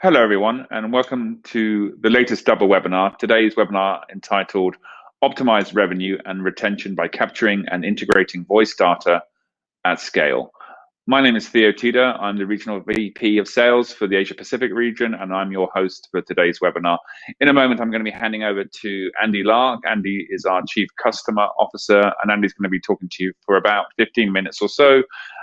Hello, everyone, and welcome to the latest double webinar. Today's webinar entitled Optimize Revenue and Retention by Capturing and Integrating Voice Data at Scale. My name is Theo Tida. I'm the Regional VP of Sales for the Asia Pacific region, and I'm your host for today's webinar. In a moment, I'm going to be handing over to Andy Lark. Andy is our Chief Customer Officer, and Andy's going to be talking to you for about 15 minutes or so,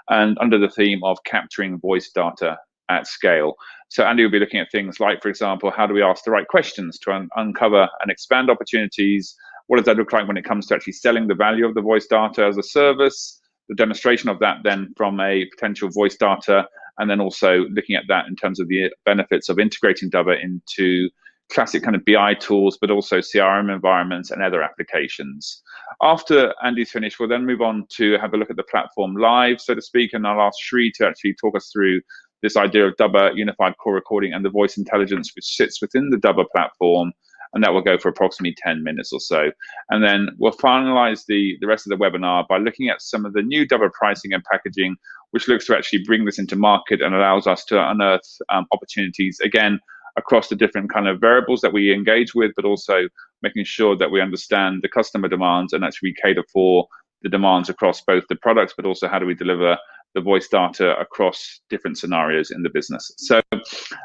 and under the theme of capturing voice data at scale. So Andy will be looking at things like, for example, how do we ask the right questions to uncover and expand opportunities? What does that look like when it comes to actually selling the value of the voice data as a service? The demonstration of that then from a potential voice data, and then also looking at that in terms of the benefits of integrating data into classic kind of BI tools, but also CRM environments and other applications. After Andy's finished, we'll then move on to have a look at the platform live, so to speak, and I'll ask Sri to actually talk us through this idea of Dubber Unified Core Recording and the voice intelligence which sits within the Dubber platform, and that will go for approximately 10 minutes or so. And then we'll finalize the rest of the webinar by looking at some of the new Dubber pricing and packaging, which looks to actually bring this into market and allows us to unearth opportunities, again, across the different kind of variables that we engage with, but also making sure that we understand the customer demands and actually cater for the demands across both the products, but also how do we deliver the voice data across different scenarios in the business. So as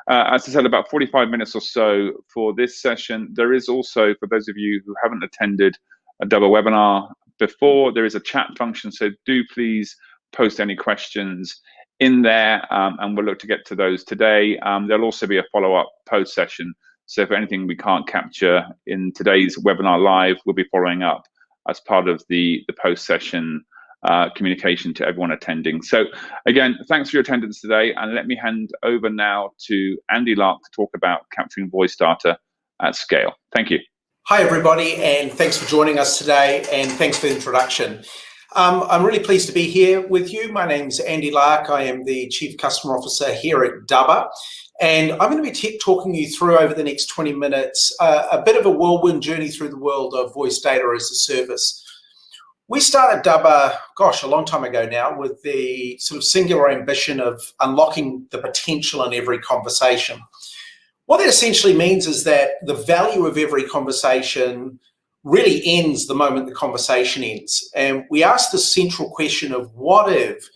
I said, about 45 minutes or so for this session. There is also, for those of you who haven't attended a double webinar before, there is a chat function. So do please post any questions in there, and we'll look to get to those today. There'll also be a follow-up post session. So if anything we can't capture in today's webinar live, we'll be following up as part of the post session communication to everyone attending. So again, thanks for your attendance today, and let me hand over now to Andy Lark to talk about capturing voice data at scale. Thank you. Hi everybody, and thanks for joining us today, and thanks for the introduction. I'm really pleased to be here with you. My name's Andy Lark. I am the Chief Customer Officer here at Dubber, and I'm going to be talking you through over the next 20 minutes a bit of a whirlwind journey through the world of voice data as a service. We started Dubber, a long time ago now, with the sort of singular ambition of unlocking the potential in every conversation. What that essentially means is that the value of every conversation really ends the moment the conversation ends. And we ask the central question of what if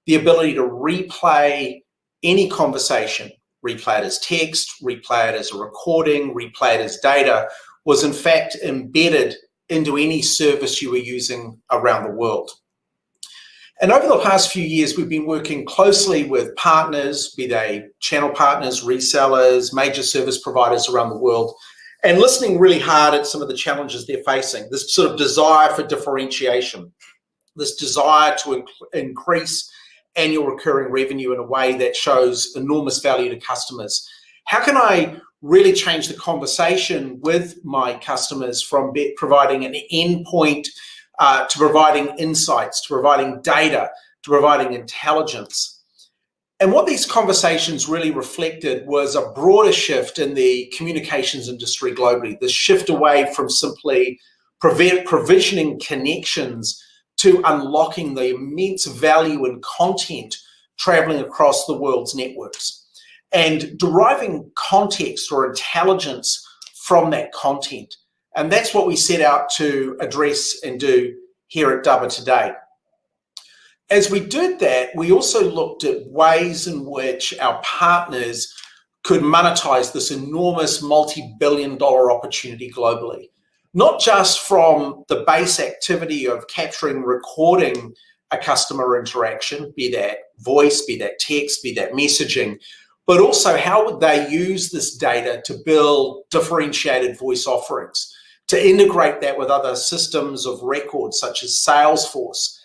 the ability to replay any conversation, replay it as text, replay it as a recording, replay it as data, was in fact embedded into any service you were using around the world. And over the past few years, we've been working closely with partners, be they channel partners, resellers, major service providers around the world, and listening really hard at some of the challenges they're facing. This sort of desire for differentiation, this desire to increase annual recurring revenue in a way that shows enormous value to customers. How can I really change the conversation with my customers from providing an endpoint to providing insights, to providing data, to providing intelligence? And what these conversations really reflected was a broader shift in the communications industry globally, the shift away from simply provisioning connections to unlocking the immense value and content traveling across the world's networks, and deriving context or intelligence from that content. And that's what we set out to address and do here at Dubber today. As we did that, we also looked at ways in which our partners could monetize this enormous multi-billion-dollar opportunity globally, not just from the base activity of capturing, recording a customer interaction, be that voice, be that text, be that messaging, but also how would they use this data to build differentiated voice offerings, to integrate that with other systems of record such as Salesforce.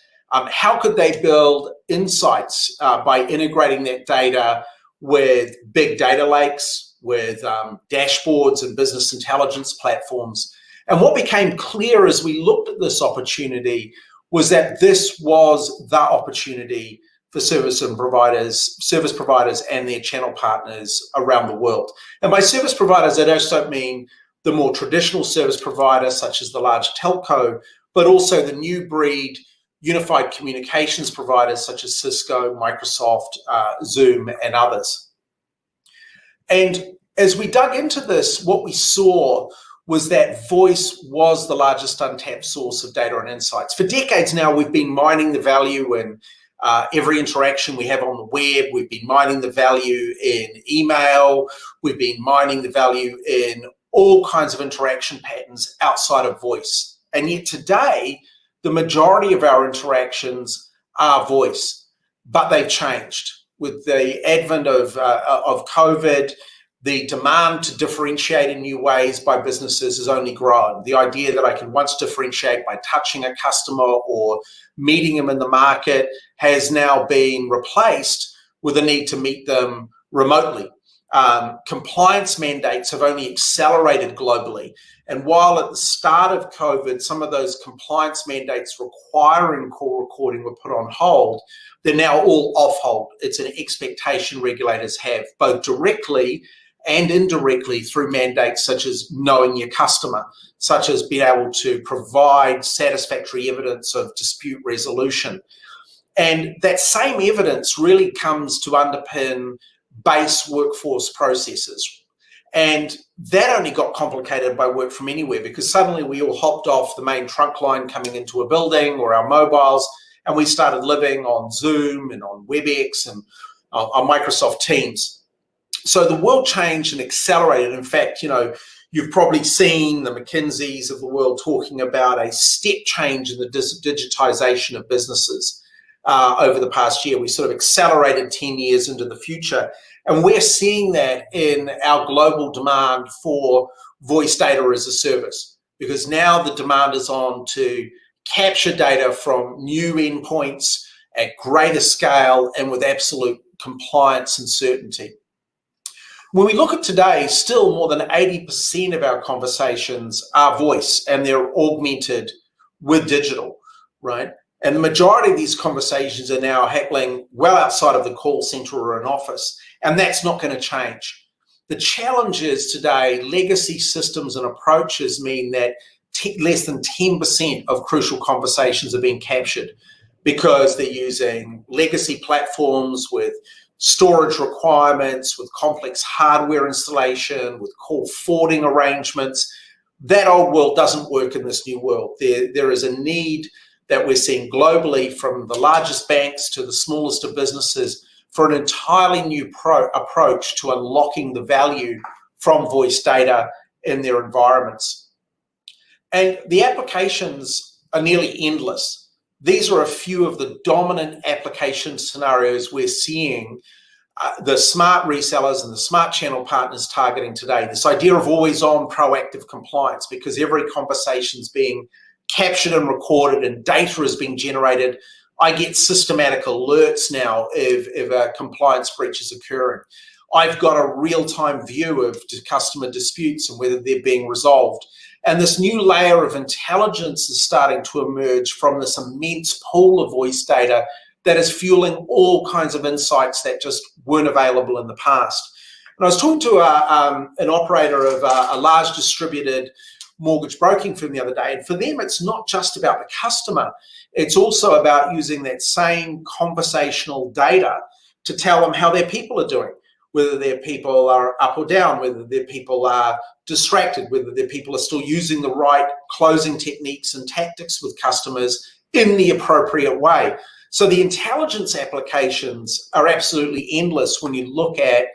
How could they build insights by integrating that data with big data lakes, with dashboards and business intelligence platforms? And what became clear as we looked at this opportunity was that this was the opportunity for service providers and their channel partners around the world. And by service providers, I just don't mean the more traditional service providers such as the large telco, but also the new breed unified communications providers such as Cisco, Microsoft, Zoom, and others. And as we dug into this, what we saw was that voice was the largest untapped source of data and insights. For decades now, we've been mining the value in every interaction we have on the web. We've been mining the value in email. We've been mining the value in all kinds of interaction patterns outside of voice. And yet today, the majority of our interactions are voice, but they've changed. With the advent of COVID, the demand to differentiate in new ways by businesses has only grown. The idea that I can once differentiate by touching a customer or meeting them in the market has now been replaced with a need to meet them remotely. Compliance mandates have only accelerated globally. And while at the start of COVID, some of those compliance mandates requiring call recording were put on hold, they're now all off hold. It's an expectation regulators have, both directly and indirectly through mandates such as knowing your customer, such as being able to provide satisfactory evidence of dispute resolution. And that same evidence really comes to underpin base workforce processes. And that only got complicated by work from anywhere, because suddenly we all hopped off the main trunk line coming into a building or our mobiles, and we started living on Zoom and on WebEx and on Microsoft Teams. So the world changed and accelerated. In fact, you've probably seen the McKinseys of the world talking about a step change in the digitization of businesses over the past year. We sort of accelerated 10 years into the future. And we're seeing that in our global demand for voice data as a service, because now the demand is on to capture data from new endpoints at greater scale and with absolute compliance and certainty. When we look at today, still more than 80% of our conversations are voice, and they're augmented with digital, right? And the majority of these conversations are now happening well outside of the call center or an office, and that's not going to change. The challenge is today, legacy systems and approaches mean that less than 10% of crucial conversations are being captured because they're using legacy platforms with storage requirements, with complex hardware installation, with call forwarding arrangements. That old world doesn't work in this new world. There is a need that we're seeing globally, from the largest banks to the smallest of businesses, for an entirely new approach to unlocking the value from voice data in their environments. And the applications are nearly endless. These are a few of the dominant application scenarios we're seeing the smart resellers and the smart channel partners targeting today. This idea of always-on proactive compliance, because every conversation is being captured and recorded and data is being generated. I get systematic alerts now if a compliance breach is occurring. I've got a real-time view of customer disputes and whether they're being resolved. And this new layer of intelligence is starting to emerge from this immense pool of voice data that is fueling all kinds of insights that just weren't available in the past. And I was talking to an operator of a large distributed mortgage broking firm the other day, and for them, it's not just about the customer. It's also about using that same conversational data to tell them how their people are doing, whether their people are up or down, whether their people are distracted, whether their people are still using the right closing techniques and tactics with customers in the appropriate way. So the intelligence applications are absolutely endless when you look at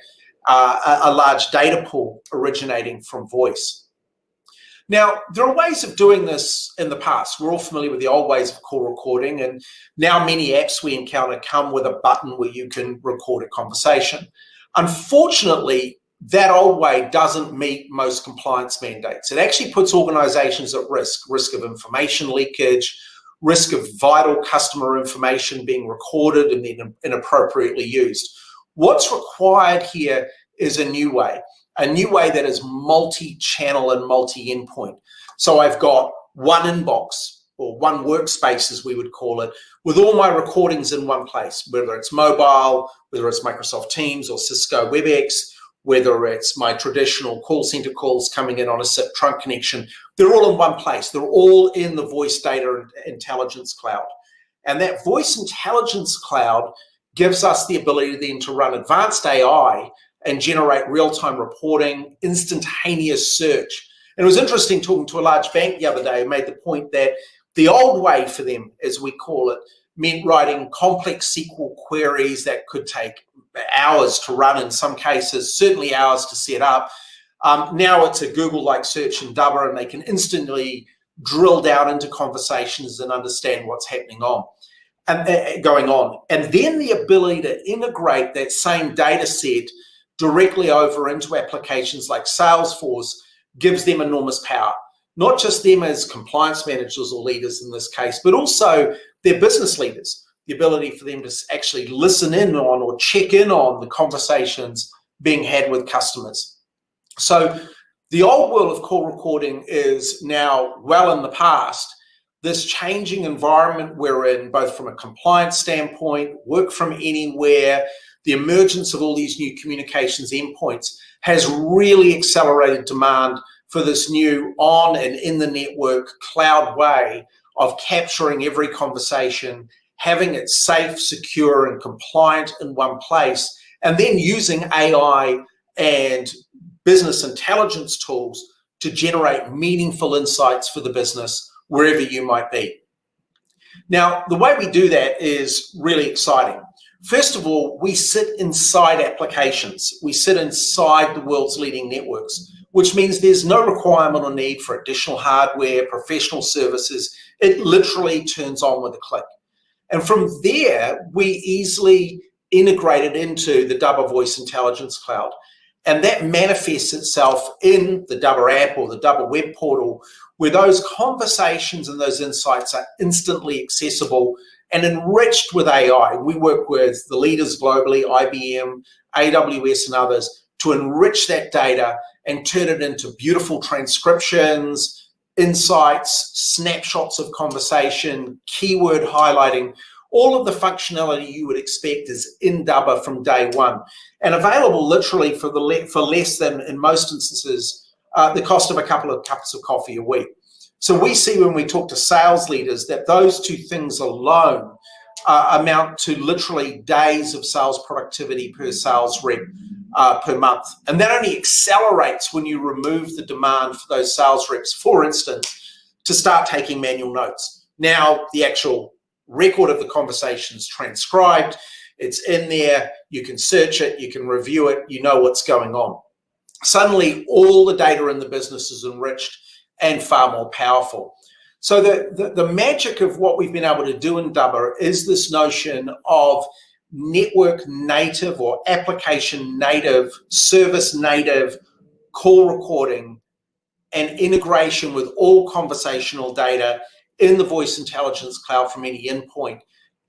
a large data pool originating from voice. Now, there are ways of doing this in the past. We're all familiar with the old ways of call recording, and now many apps we encounter come with a button where you can record a conversation. Unfortunately, that old way doesn't meet most compliance mandates. It actually puts organizations at risk of information leakage, risk of vital customer information being recorded and then inappropriately used. What's required here is a new way that is multi-channel and multi-endpoint. So I've got one inbox, or one workspace as we would call it, with all my recordings in one place, whether it's mobile, whether it's Microsoft Teams or Cisco WebEx, whether it's my traditional call center calls coming in on a SIP trunk connection. They're all in one place. They're all in the voice data intelligence cloud. And that voice intelligence cloud gives us the ability then to run advanced AI and generate real-time reporting, instantaneous search. And it was interesting talking to a large bank the other day who made the point that the old way for them, as we call it, meant writing complex SQL queries that could take hours to run in some cases, certainly hours to set up. Now it's a Google-like search in Dubber, and they can instantly drill down into conversations and understand what's happening going on. And then the ability to integrate that same data set directly over into applications like Salesforce gives them enormous power. Not just them as compliance managers or leaders in this case, but also their business leaders. The ability for them to actually listen in on or check in on the conversations being had with customers. So the old world of call recording is now well in the past. This changing environment we're in, both from a compliance standpoint, work from anywhere, the emergence of all these new communications endpoints has really accelerated demand for this new on and in the network cloud way of capturing every conversation, having it safe, secure, and compliant in one place, and then using AI and business intelligence tools to generate meaningful insights for the business wherever you might be. Now, the way we do that is really exciting. First of all, we sit inside applications. We sit inside the world's leading networks, which means there's no requirement or need for additional hardware, professional services. It literally turns on with a click. And from there, we easily integrate it into the Dubber Voice Intelligence Cloud. And that manifests itself in the Dubber app or the Dubber web portal, where those conversations and those insights are instantly accessible and enriched with AI. We work with the leaders globally, IBM, AWS, and others, to enrich that data and turn it into beautiful transcriptions, insights, snapshots of conversation, keyword highlighting. All of the functionality you would expect is in Dubber from day one, and available literally for less than, in most instances, the cost of a couple of cups of coffee a week. So we see when we talk to sales leaders that those two things alone amount to literally days of sales productivity per sales rep per month. And that only accelerates when you remove the demand for those sales reps, for instance, to start taking manual notes. Now the actual record of the conversation is transcribed, it's in there, you can search it, you can review it, you know what's going on. Suddenly, all the data in the business is enriched and far more powerful. So the magic of what we've been able to do in Dubber is this notion of network native or application native, service native call recording and integration with all conversational data in the Voice Intelligence Cloud from any endpoint,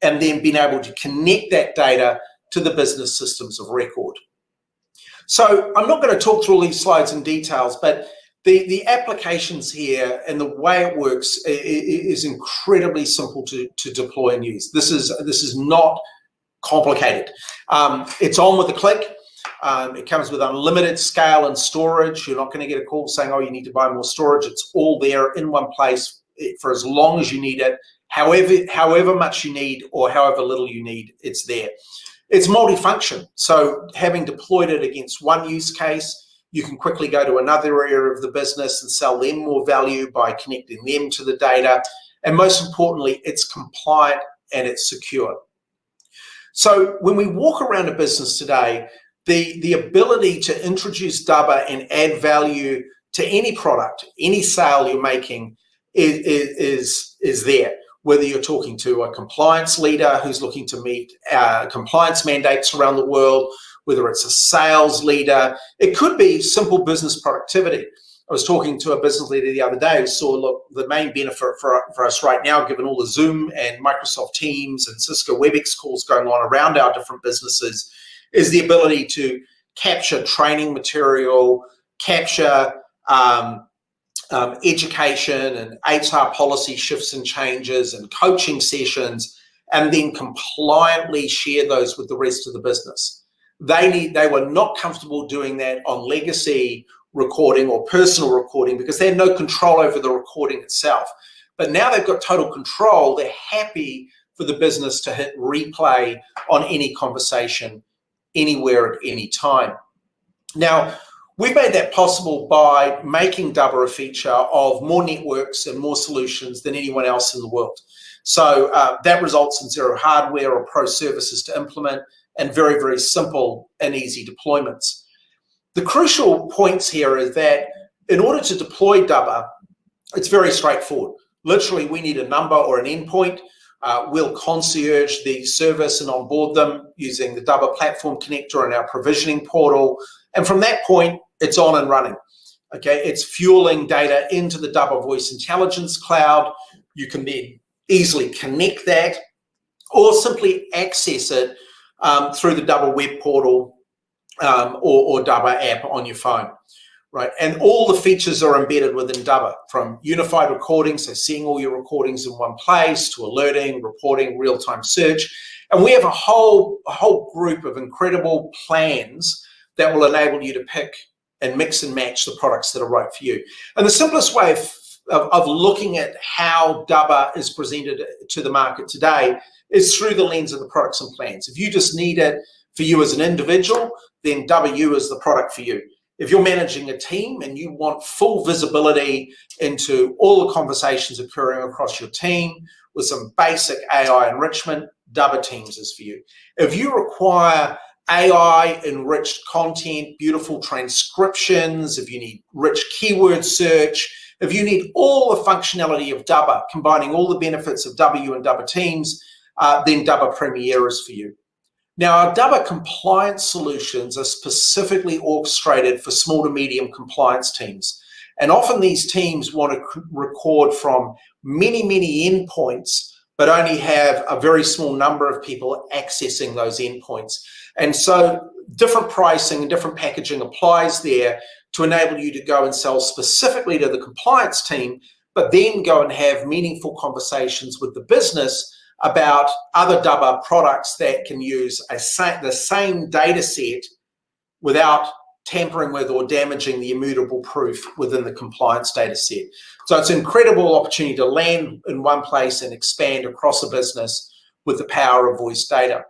and then being able to connect that data to the business systems of record. So I'm not going to talk through all these slides in details, but the applications here and the way it works is incredibly simple to deploy and use. This is not complicated. It's on with a click. It comes with unlimited scale and storage. You're not going to get a call saying, oh, you need to buy more storage. It's all there in one place for as long as you need it. However much you need or however little you need, it's there. It's multifunction. So having deployed it against one use case, you can quickly go to another area of the business and sell them more value by connecting them to the data. And most importantly, it's compliant and it's secure. So when we walk around a business today, the ability to introduce Dubber and add value to any product, any sale you're making is there. Whether you're talking to a compliance leader who's looking to meet compliance mandates around the world, whether it's a sales leader, it could be simple business productivity. I was talking to a business leader the other day who saw, look, the main benefit for us right now, given all the Zoom and Microsoft Teams and Cisco WebEx calls going on around our different businesses, is the ability to capture training material, capture education and HR policy shifts and changes and coaching sessions, and then compliantly share those with the rest of the business. They were not comfortable doing that on legacy recording or personal recording because they had no control over the recording itself. But now they've got total control. They're happy for the business to hit replay on any conversation, anywhere at any time. Now, we've made that possible by making Dubba a feature of more networks and more solutions than anyone else in the world. So that results in zero hardware or pro services to implement and very, very simple and easy deployments. The crucial points here is that in order to deploy Dubba, it's very straightforward. Literally, we need a number or an endpoint. We'll concierge the service and onboard them using the Dubba platform connector and our provisioning portal. And from that point, it's on and running. Okay, it's fueling data into the Dubba Voice Intelligence Cloud. You can then easily connect that or simply access it through the Dubba web portal or Dubba app on your phone. Right, and all the features are embedded within Dubba, from unified recording, so seeing all your recordings in one place, to alerting, reporting, real-time search. And we have a whole group of incredible plans that will enable you to pick and mix and match the products that are right for you. And the simplest way of looking at how Dubba is presented to the market today is through the lens of the products and plans. If you just need it for you as an individual, then Dubba U is the product for you. If you're managing a team and you want full visibility into all the conversations occurring across your team with some basic AI enrichment, Dubba Teams is for you. If you require AI-enriched content, beautiful transcriptions, if you need rich keyword search, if you need all the functionality of Dubba, combining all the benefits of Dubba U and Dubba Teams, then Dubba Premier is for you. Now, our Dubba compliance solutions are specifically orchestrated for small to medium compliance teams. And often these teams want to record from many, many endpoints, but only have a very small number of people accessing those endpoints. And so different pricing and different packaging applies there to enable you to go and sell specifically to the compliance team, but then go and have meaningful conversations with the business about other Dubba products that can use the same data set without tampering with or damaging the immutable proof within the compliance data set. So it's an incredible opportunity to land in one place and expand across a business with the power of voice data.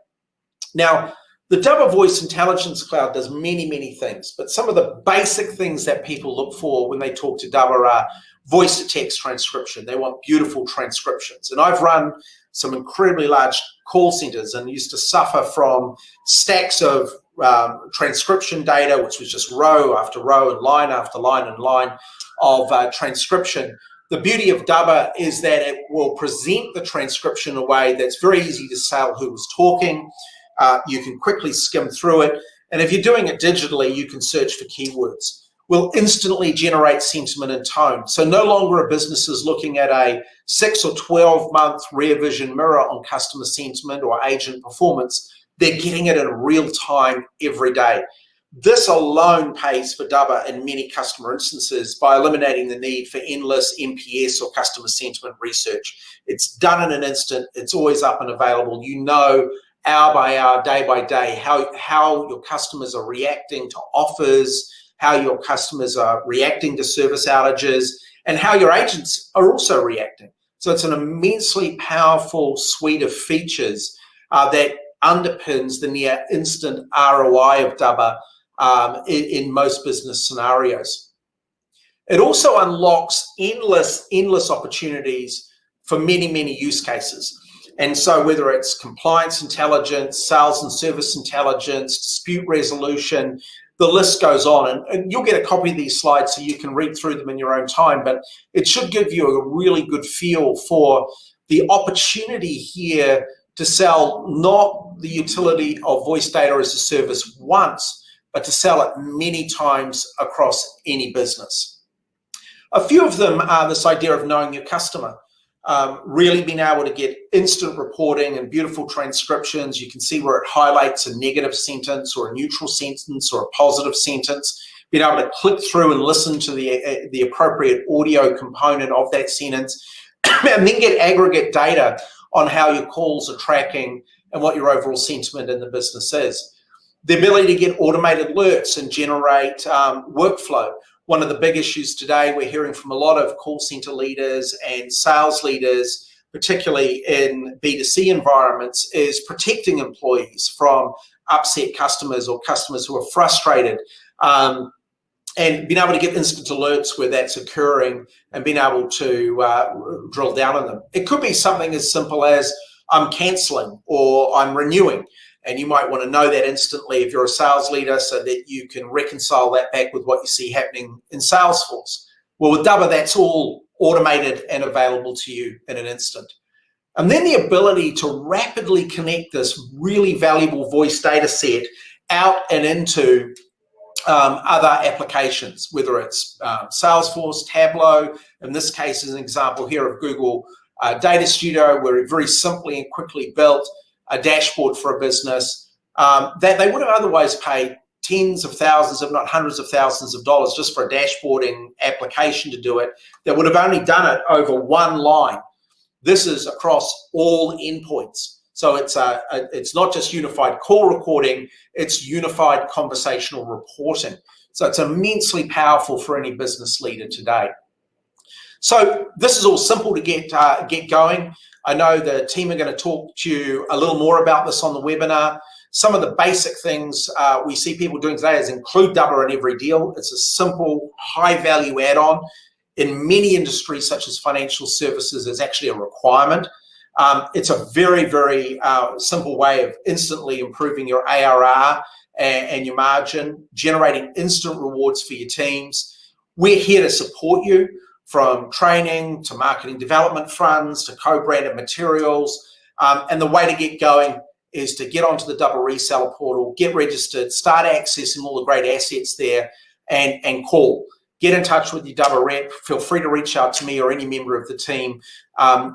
Now, the Dubba Voice Intelligence Cloud does many, many things, but some of the basic things that people look for when they talk to Dubba are voice-to-text transcription. They want beautiful transcriptions. And I've run some incredibly large call centers and used to suffer from stacks of transcription data, which was just row after row and line after line and line of transcription. The beauty of Dubba is that it will present the transcription in a way that's very easy to tell who was talking. You can quickly skim through it. And if you're doing it digitally, you can search for keywords. Will instantly generate sentiment and tone. So no longer are businesses looking at a 6 or 12 month rear vision mirror on customer sentiment or agent performance. They're getting it in real time every day. This alone pays for Dubba in many customer instances by eliminating the need for endless NPS or customer sentiment research. It's done in an instant. It's always up and available. You know, hour by hour, day by day, how your customers are reacting to offers, how your customers are reacting to service outages, and how your agents are also reacting. So it's an immensely powerful suite of features that underpins the near instant ROI of Dubba in most business scenarios. It also unlocks endless opportunities for many, many use cases. And so whether it's compliance intelligence, sales and service intelligence, dispute resolution, the list goes on. And you'll get a copy of these slides so you can read through them in your own time, but it should give you a really good feel for the opportunity here to sell not the utility of voice data as a service once, but to sell it many times across any business. A few of them are this idea of knowing your customer. Really being able to get instant reporting and beautiful transcriptions. You can see where it highlights a negative sentence or a neutral sentence or a positive sentence. Being able to click through and listen to the appropriate audio component of that sentence, and then get aggregate data on how your calls are tracking and what your overall sentiment in the business is. The ability to get automated alerts and generate workflow. One of the big issues today we're hearing from a lot of call center leaders and sales leaders, particularly in B2C environments, is protecting employees from upset customers or customers who are frustrated and being able to get instant alerts where that's occurring and being able to drill down on them. It could be something as simple as I'm cancelling or I'm renewing, and you might want to know that instantly if you're a sales leader so that you can reconcile that back with what you see happening in Salesforce. Well, with Dubber, that's all automated and available to you in an instant. And then the ability to rapidly connect this really valuable voice data set out and into other applications, whether it's Salesforce, Tableau. In this case, is an example here of Google Data Studio, where it very simply and quickly built a dashboard for a business that they would have otherwise paid tens of thousands, if not hundreds of thousands of dollars just for a dashboarding application to do it, that would have only done it over one line. This is across all endpoints. So it's not just unified call recording, it's unified conversational reporting. So it's immensely powerful for any business leader today. So this is all simple to get going. I know the team are going to talk to you a little more about this on the webinar. Some of the basic things we see people doing today is include Dubber in every deal. It's a simple, high-value add-on. In many industries, such as financial services, it's actually a requirement. It's a very, very simple way of instantly improving your ARR and your margin, generating instant rewards for your teams. We're here to support you, from training to marketing development funds to co-branded materials. And the way to get going is to get onto the Dubber reseller portal, get registered, start accessing all the great assets there, and call. Get in touch with your Dubber rep. Feel free to reach out to me or any member of the team.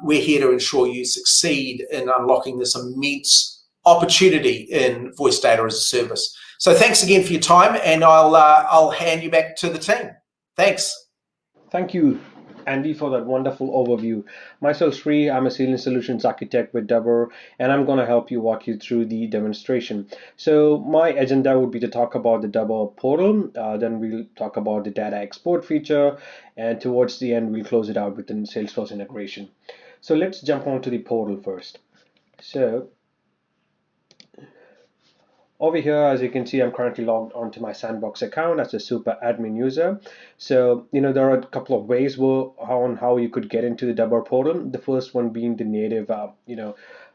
We're here to ensure you succeed in unlocking this immense opportunity in voice data as a service. So thanks again for your time, and I'll hand you back to the team. Thanks. Thank you, Andy, for that wonderful overview. Myself, Sri, I'm a Sales Solutions Architect with Dubber, and I'm going to help you walk you through the demonstration. So my agenda would be to talk about the Dubber portal, then we'll talk about the data export feature, and towards the end, we'll close it out with the Salesforce integration. So let's jump onto the portal first. So over here, as you can see, I'm currently logged onto my Sandbox account as a super admin user. So, there are a couple of ways on how you could get into the Dubber portal. The first one being the native,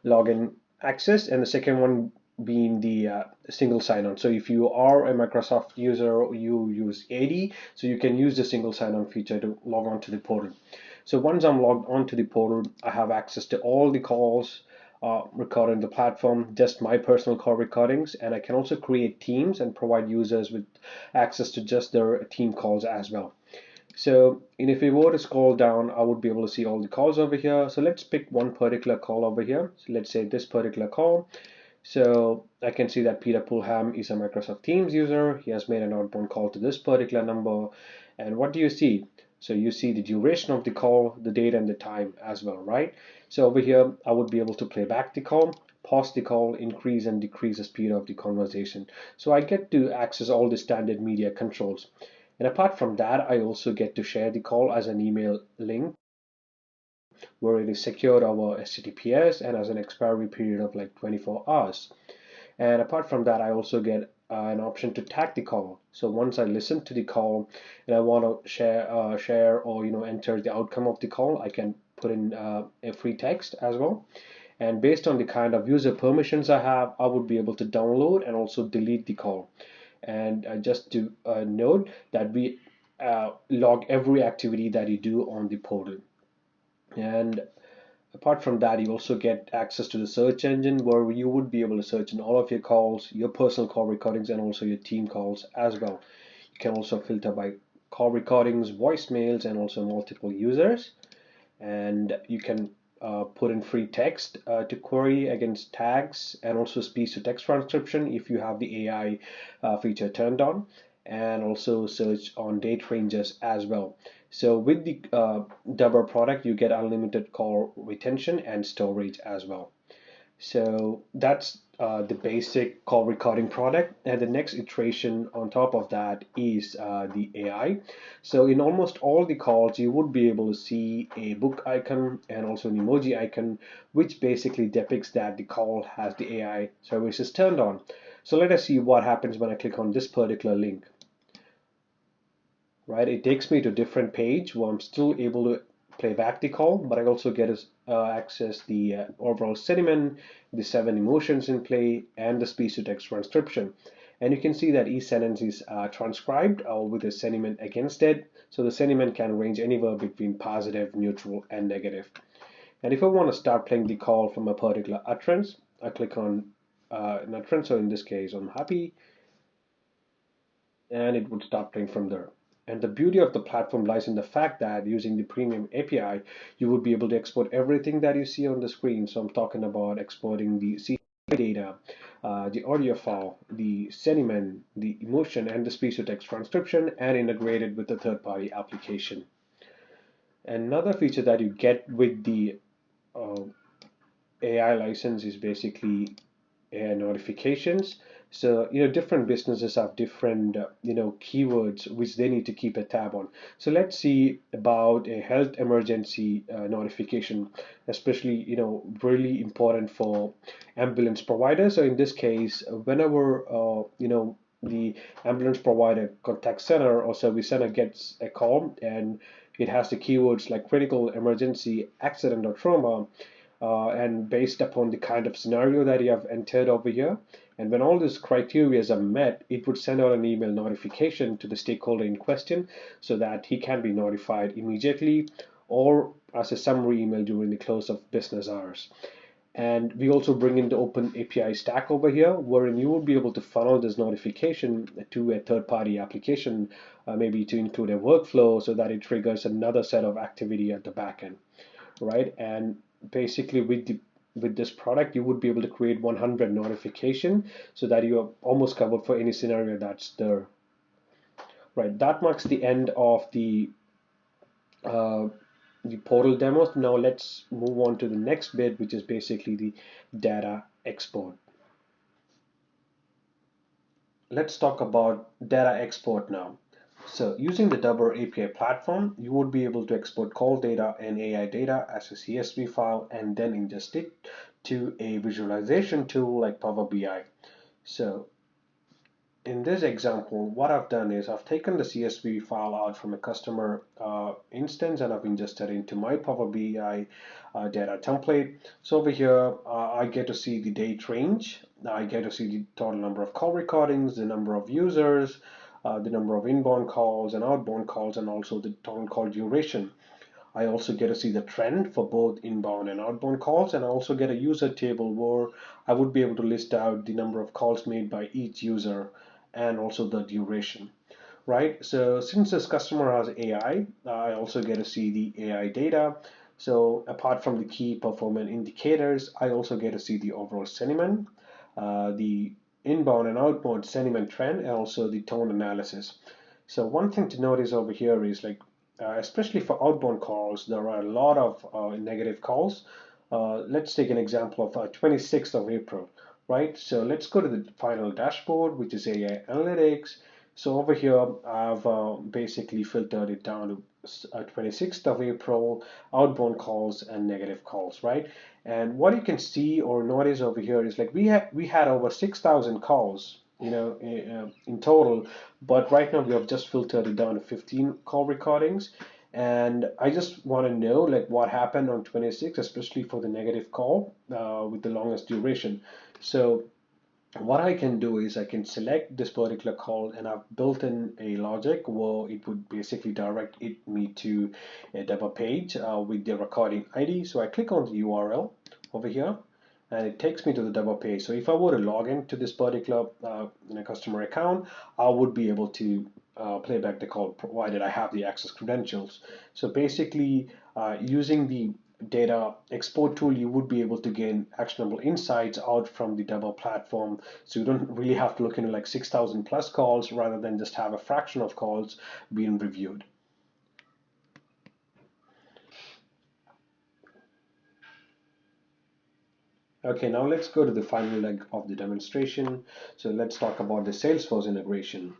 login access, and the second one being the single sign-on. So if you are a Microsoft user, you use AD, so you can use the single sign-on feature to log on to the portal. So once I'm logged onto the portal, I have access to all the calls recorded on the platform, just my personal call recordings, and I can also create teams and provide users with access to just their team calls as well. So, and if we were to scroll down, I would be able to see all the calls over here. So let's pick one particular call over here. So let's say this particular call. So I can see that Peter Pulham is a Microsoft Teams user. He has made an outbound call to this particular number. And what do you see? So you see the duration of the call, the date and the time as well, right? So over here, I would be able to play back the call, pause the call, increase and decrease the speed of the conversation. So I get to access all the standard media controls. And apart from that, I also get to share the call as an email link where it is secured over HTTPS and has an expiry period of like 24 hours. And apart from that, I also get an option to tag the call. So once I listen to the call and I want to share or enter the outcome of the call, I can put in a free text as well. And based on the kind of user permissions I have, I would be able to download and also delete the call. And just to note that we log every activity that you do on the portal. And apart from that, you also get access to the search engine where you would be able to search in all of your calls, your personal call recordings, and also your team calls as well. You can also filter by call recordings, voicemails, and also multiple users. And you can put in free text to query against tags and also speech to text transcription if you have the AI feature turned on, and also search on date ranges as well. So with the Dubber product, you get unlimited call retention and storage as well. So that's the basic call recording product, and the next iteration on top of that is the AI. So in almost all the calls, you would be able to see a book icon and also an emoji icon, which basically depicts that the call has the AI services turned on. So let us see what happens when I click on this particular link. right? It takes me to a different page where I'm still able to play back the call, but I also get to access the overall sentiment, the 7 emotions in play, and the speech-to-text transcription. And you can see that each sentence is transcribed with a sentiment against it. So the sentiment can range anywhere between positive, neutral, and negative. And if I want to start playing the call from a particular utterance, I click on an utterance. So in this case, I'm happy, and it would start playing from there. And the beauty of the platform lies in the fact that using the premium API, you would be able to export everything that you see on the screen. So I'm talking about exporting the CSV data, the audio file, the sentiment, the emotion, and the speech-to-text transcription, and integrate it with the third-party application. Another feature that you get with the uh, AI license is basically AI notifications. So, different businesses have different, keywords which they need to keep a tab on. So let's see about a health emergency notification, especially, really important for ambulance providers. So in this case, whenever, the ambulance provider contact center or service center gets a call and it has the keywords like critical emergency, accident, or trauma, and based upon the kind of scenario that you have entered over here. And when all these criteria are met, it would send out an email notification to the stakeholder in question so that he can be notified immediately or as a summary email during the close of business hours. And we also bring in the open API stack over here, wherein you will be able to funnel this notification to a third-party application, maybe to include a workflow so that it triggers another set of activity at the back end, right? And basically with this product, you would be able to create 100 notification so that you are almost covered for any scenario that's there. Right, that marks the end of uh, the portal demos. Now let's move on to the next bit, which is basically the data export. Let's talk about data export now. So using the Dubber API platform, you would be able to export call data and AI data as a CSV file and then ingest it to a visualization tool like Power BI. So in this example, what I've done is I've taken the CSV file out from a customer instance and I've ingested into my Power BI data template. So over here, I get to see the date range. I get to see the total number of call recordings, the number of users, the number of inbound calls and outbound calls, and also the total call duration. I also get to see the trend for both inbound and outbound calls, and I also get a user table where I would be able to list out the number of calls made by each user and also the duration, right? So since this customer has AI, I also get to see the AI data. So apart from the key performance indicators, I also get to see the overall sentiment, the inbound and outbound sentiment trend, and also the tone analysis. So one thing to notice over here is like, especially for outbound calls, there are a lot of negative calls. Let's take an example of 26th of April, right? So let's go to the final dashboard, which is AI Analytics. So over here, I've basically filtered it down to 26th of April, outbound calls and negative calls, right? And what you can see or notice over here is like we had over 6,000 calls, in total, but right now we have just filtered it down to 15 call recordings. And I just want to know like what happened on 26, especially for the negative call with the longest duration. So what I can do is I can select this particular call and I've built in a logic where it would basically direct me to a Dubber page with the recording ID. So I click on the URL over here and it takes me to the Dubber page. So if I were to log into this particular customer account, I would be able to play back the call provided I have the access credentials. So basically using the data export tool, you would be able to gain actionable insights out from the Dubber platform. So you don't really have to look into like 6,000 plus calls rather than just have a fraction of calls being reviewed. Okay, now let's go to the final leg of the demonstration. So let's talk about the Salesforce integration.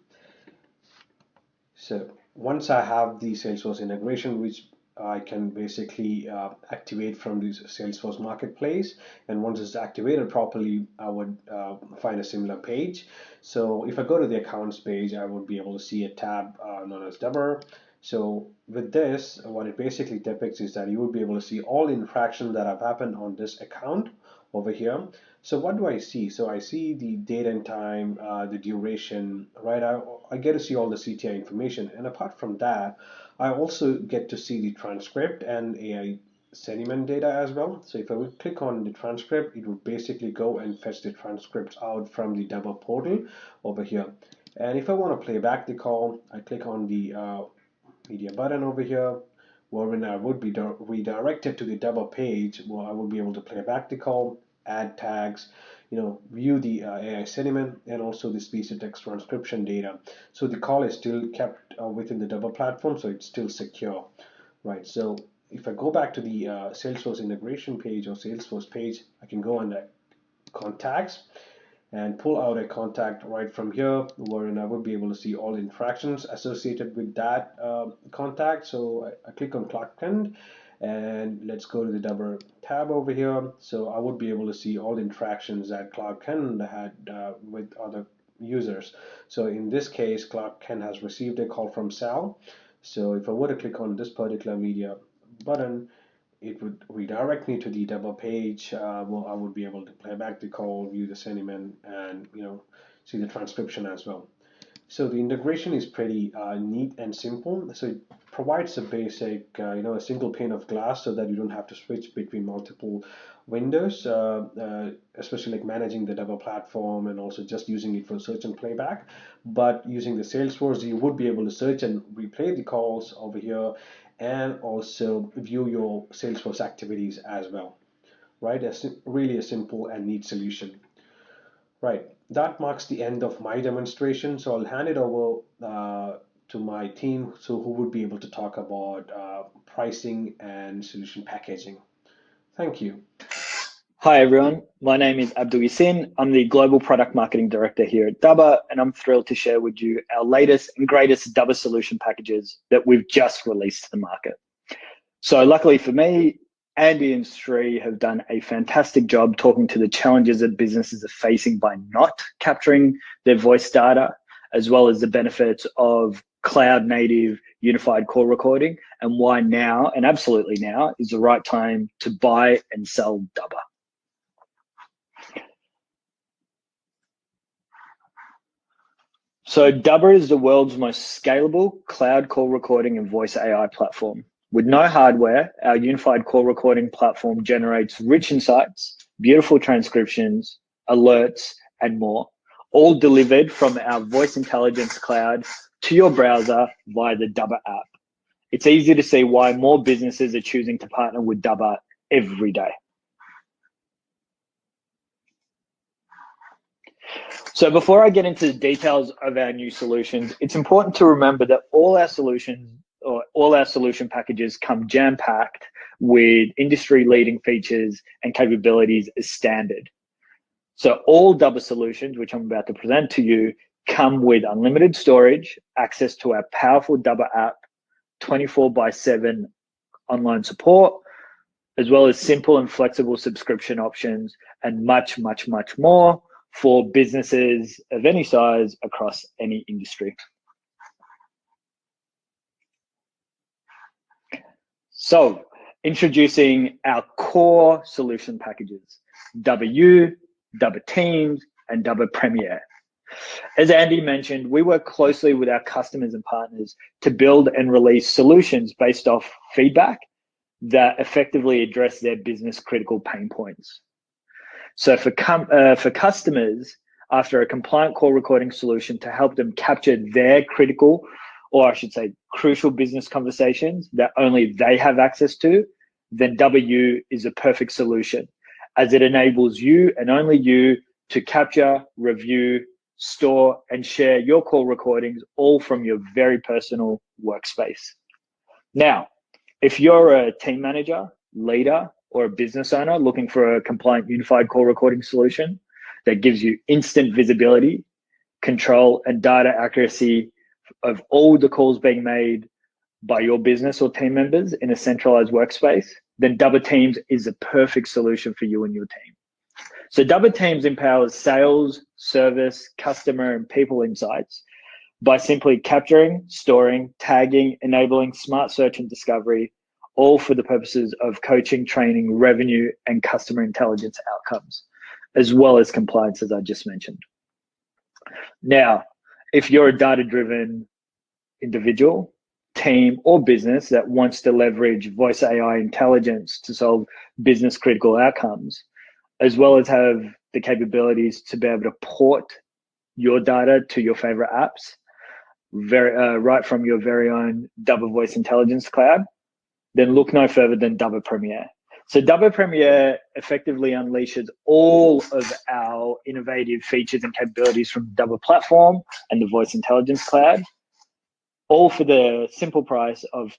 So once I have the Salesforce integration, which I can basically activate from the Salesforce marketplace, and once it's activated properly, I would find a similar page. So if I go to the accounts page, I would be able to see a tab known as Dubber. So with this, what it basically depicts is that you will be able to see all the interactions that have happened on this account over here. So what do I see? So I see the date and time, the duration, right? I get to see all the CTI information. And apart from that, I also get to see the transcript and AI sentiment data as well. So if I would click on the transcript, it would basically go and fetch the transcripts out from the Dubber portal over here. And if I want to play back the call, I click on the media button over here, wherein I would be redirected to the Dubber page where I would be able to play back the call, add tags, view the AI sentiment, and also the speech to text transcription data. So the call is still kept within the Dubber platform, so it's still secure, right? So if I go back to the Salesforce integration page or Salesforce page, I can go on the contacts and pull out a contact right from here, wherein I would be able to see all the interactions associated with that contact. So I click on Clark Kent, and let's go to the Dubber tab over here. So I would be able to see all the interactions that Clark Kent had with other users. So in this case, Clark Kent has received a call from Sal. So if I were to click on this particular media button, it would redirect me to the Dubber page. Well, I would be able to play back the call, view the sentiment, and see the transcription as well. So the integration is pretty neat and simple. So it provides a basic, a single pane of glass, so that you don't have to switch between multiple windows, especially like managing the Dubber platform and also just using it for search and playback. But using the Salesforce, you would be able to search and replay the calls over here, and also view your Salesforce activities as well, right? Really a simple and neat solution. Right, that marks the end of my demonstration. So I'll hand it over to my team, so who would be able to talk about pricing and solution packaging. Thank you. Hi everyone, my name is Abdul Yassin. I'm the Global Product Marketing Director here at Dubber, and I'm thrilled to share with you our latest and greatest Dubber solution packages that we've just released to the market. So luckily for me, Andy and Sri have done a fantastic job talking to the challenges that businesses are facing by not capturing their voice data, as well as the benefits of cloud native unified call recording, and why now, and absolutely now, is the right time to buy and sell Dubber. So Dubber is the world's most scalable cloud call recording and voice AI platform. With no hardware, our unified call recording platform generates rich insights, beautiful transcriptions, alerts, and more, all delivered from our voice intelligence cloud to your browser via the Dubber app. It's easy to see why more businesses are choosing to partner with Dubber every day. So before I get into the details of our new solutions, it's important to remember that all our solution packages come jam-packed with industry-leading features and capabilities as standard. So all Dubber solutions, which I'm about to present to you, come with unlimited storage, access to our powerful Dubber app, 24/7 online support, as well as simple and flexible subscription options, and much, much, much more for businesses of any size across any industry. So introducing our core solution packages, Dubber U, Dubber Teams, and Dubber Premier. As Andy mentioned, we work closely with our customers and partners to build and release solutions based off feedback that effectively address their business critical pain points. So for customers, after a compliant call recording solution to help them capture their critical, or I should say crucial business conversations that only they have access to, then Dubber U is a perfect solution, as it enables you and only you to capture, review, store, and share your call recordings all from your very personal workspace. Now, if you're a team manager, leader, or a business owner looking for a compliant unified call recording solution that gives you instant visibility, control, and data accuracy of all the calls being made by your business or team members in a centralized workspace, then Dubber Teams is a perfect solution for you and your team. So Dubber Teams empowers sales, service, customer, and people insights by simply capturing, storing, tagging, enabling smart search and discovery, all for the purposes of coaching, training, revenue, and customer intelligence outcomes, as well as compliance, as I just mentioned. Now, if you're a data-driven individual, team, or business that wants to leverage voice AI intelligence to solve business critical outcomes, as well as have the capabilities to be able to port your data to your favorite apps, right from your very own Dubber Voice Intelligence Cloud, then look no further than Dubber Premier. So Dubber Premier effectively unleashes all of our innovative features and capabilities from the Dubber platform and the Voice Intelligence Cloud, all for the simple price of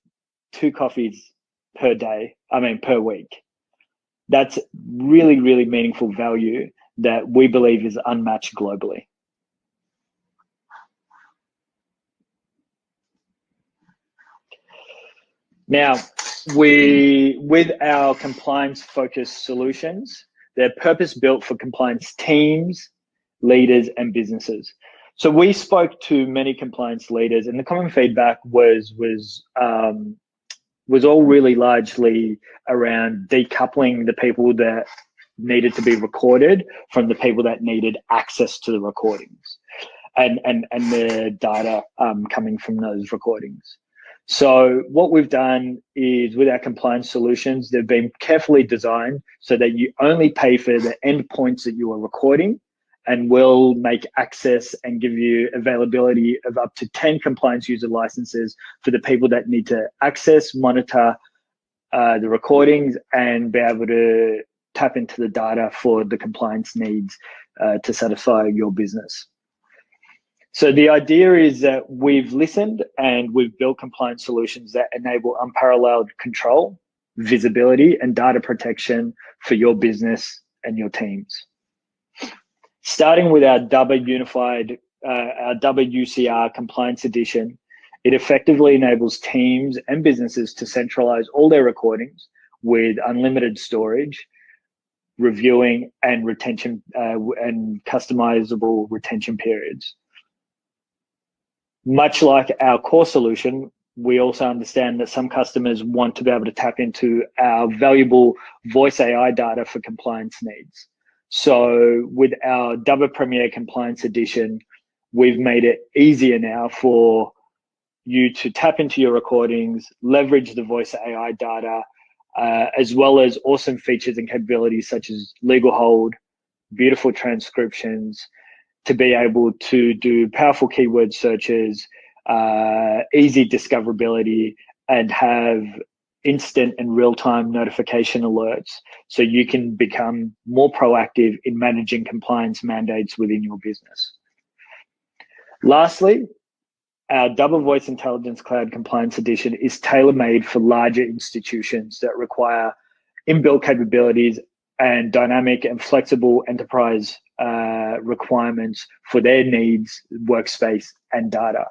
2 coffees per week. That's really, really meaningful value that we believe is unmatched globally. Now, with our compliance-focused solutions, they're purpose-built for compliance teams, leaders, and businesses. So we spoke to many compliance leaders, and the common feedback was all really largely around decoupling the people that needed to be recorded from the people that needed access to the recordings and the data coming from those recordings. So what we've done is, with our compliance solutions, they've been carefully designed so that you only pay for the endpoints that you are recording, and we'll make access and give you availability of up to 10 compliance user licenses for the people that need to access, monitor the recordings, and be able to tap into the data for the compliance needs to satisfy your business. So the idea is that we've listened and we've built compliance solutions that enable unparalleled control, visibility, and data protection for your business and your teams. Starting with our Dubber Unified, our Dubber UCR Compliance Edition, it effectively enables teams and businesses to centralize all their recordings with unlimited storage, reviewing, and retention and customizable retention periods. Much like our core solution, we also understand that some customers want to be able to tap into our valuable voice AI data for compliance needs. So with our Dubber Premier Compliance Edition, we've made it easier now for you to tap into your recordings, leverage the voice AI data, as well as awesome features and capabilities such as legal hold, beautiful transcriptions, to be able to do powerful keyword searches, easy discoverability, and have instant and real-time notification alerts, so you can become more proactive in managing compliance mandates within your business. Lastly, our Dubber Voice Intelligence Cloud Compliance Edition is tailor-made for larger institutions that require inbuilt capabilities and dynamic and flexible enterprise requirements for their needs, workspace, and data.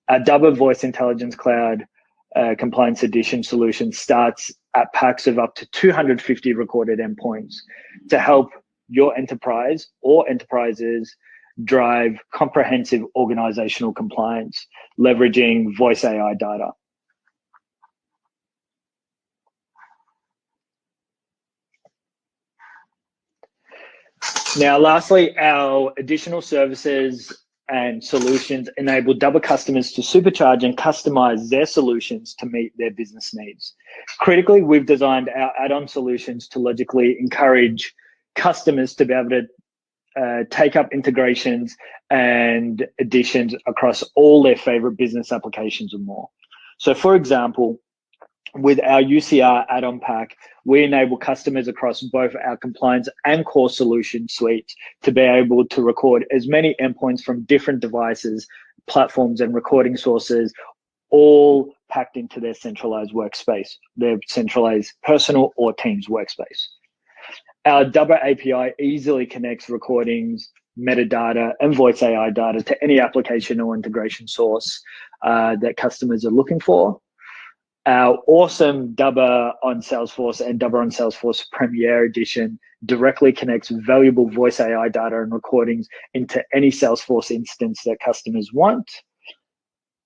Our Dubber Voice Intelligence Cloud Compliance Edition solution starts at packs of up to 250 recorded endpoints to help your enterprise or enterprises drive comprehensive organizational compliance, leveraging voice AI data. Now, lastly, our additional services and solutions enable Dubber customers to supercharge and customize their solutions to meet their business needs. Critically, we've designed our add-on solutions to logically encourage customers to be able to take up integrations and additions across all their favorite business applications and more. So for example, with our UCR add-on pack, we enable customers across both our compliance and core solution suites to be able to record as many endpoints from different devices, platforms, and recording sources, all packed into their centralized workspace, their centralized personal or Teams workspace. Our Dubber API easily connects recordings, metadata, and voice AI data to any application or integration source that customers are looking for. Our awesome Dubber on Salesforce and Dubber on Salesforce Premier Edition directly connects valuable voice AI data and recordings into any Salesforce instance that customers want.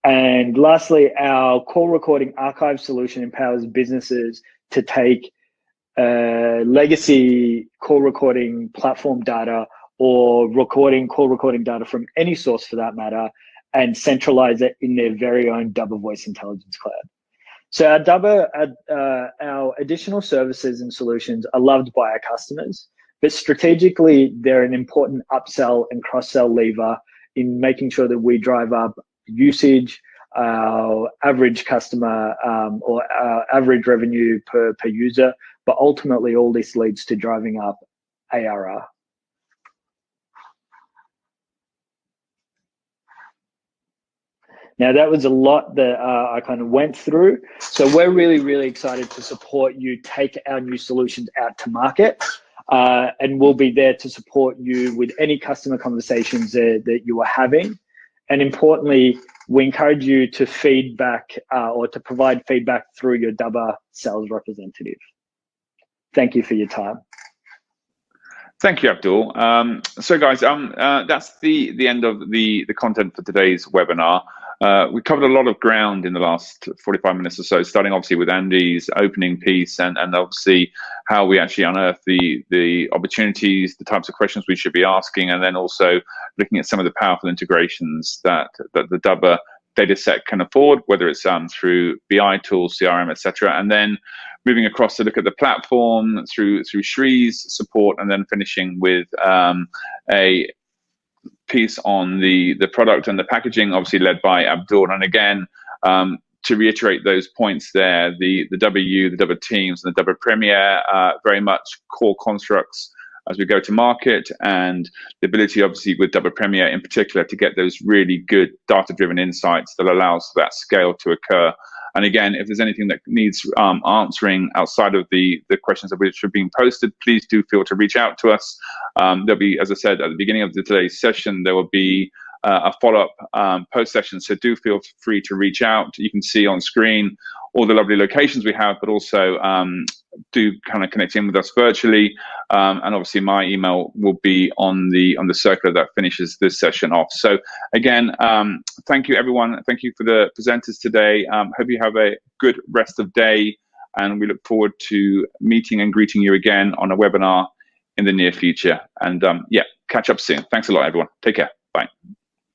And lastly, our call recording archive solution empowers businesses to take legacy call recording platform data or call recording data from any source for that matter and centralize it in their very own Dubber Voice Intelligence Cloud. So our additional services and solutions are loved by our customers, but strategically, they're an important upsell and cross-sell lever in making sure that we drive up usage, our average customer or our average revenue per user, but ultimately all this leads to driving up ARR. Now that was a lot that I kind of went through. So we're really, really excited to support you take our new solutions out to market. And we'll be there to support you with any customer conversations that you are having. And importantly, we encourage you to feedback or to provide feedback through your Dubber sales representative. Thank you for your time. Thank you, Abdul. So guys, that's the end of the content for today's webinar. We covered a lot of ground in the last 45 minutes or so, starting obviously with Andy's opening piece and obviously how we actually unearth the opportunities, the types of questions we should be asking, and then also looking at some of the powerful integrations that the Dubber data set can afford, whether it's through BI tools, CRM, etc. And then moving across to look at the platform through Shree's support, and then finishing with a piece on the product and the packaging, obviously led by Abdul. And again, to reiterate those points there, the W, the Dubber Teams, and the Dubber Premier very much core constructs as we go to market, and the ability obviously with Dubber Premier in particular to get those really good data-driven insights that allows that scale to occur. And again, if there's anything that needs answering outside of the questions that which are being posted, please do feel to reach out to us. There'll be, as I said at the beginning of today's session, there will be a follow-up post session, so do feel free to reach out. You can see on screen all the lovely locations we have, but also do kind of connect in with us virtually. And obviously my email will be on the circular that finishes this session off. So again, thank you everyone. Thank you for the presenters today. Hope you have a good rest of day, and we look forward to meeting and greeting you again on a webinar in the near future. And yeah, catch up soon. Thanks a lot, everyone. Take care. Bye.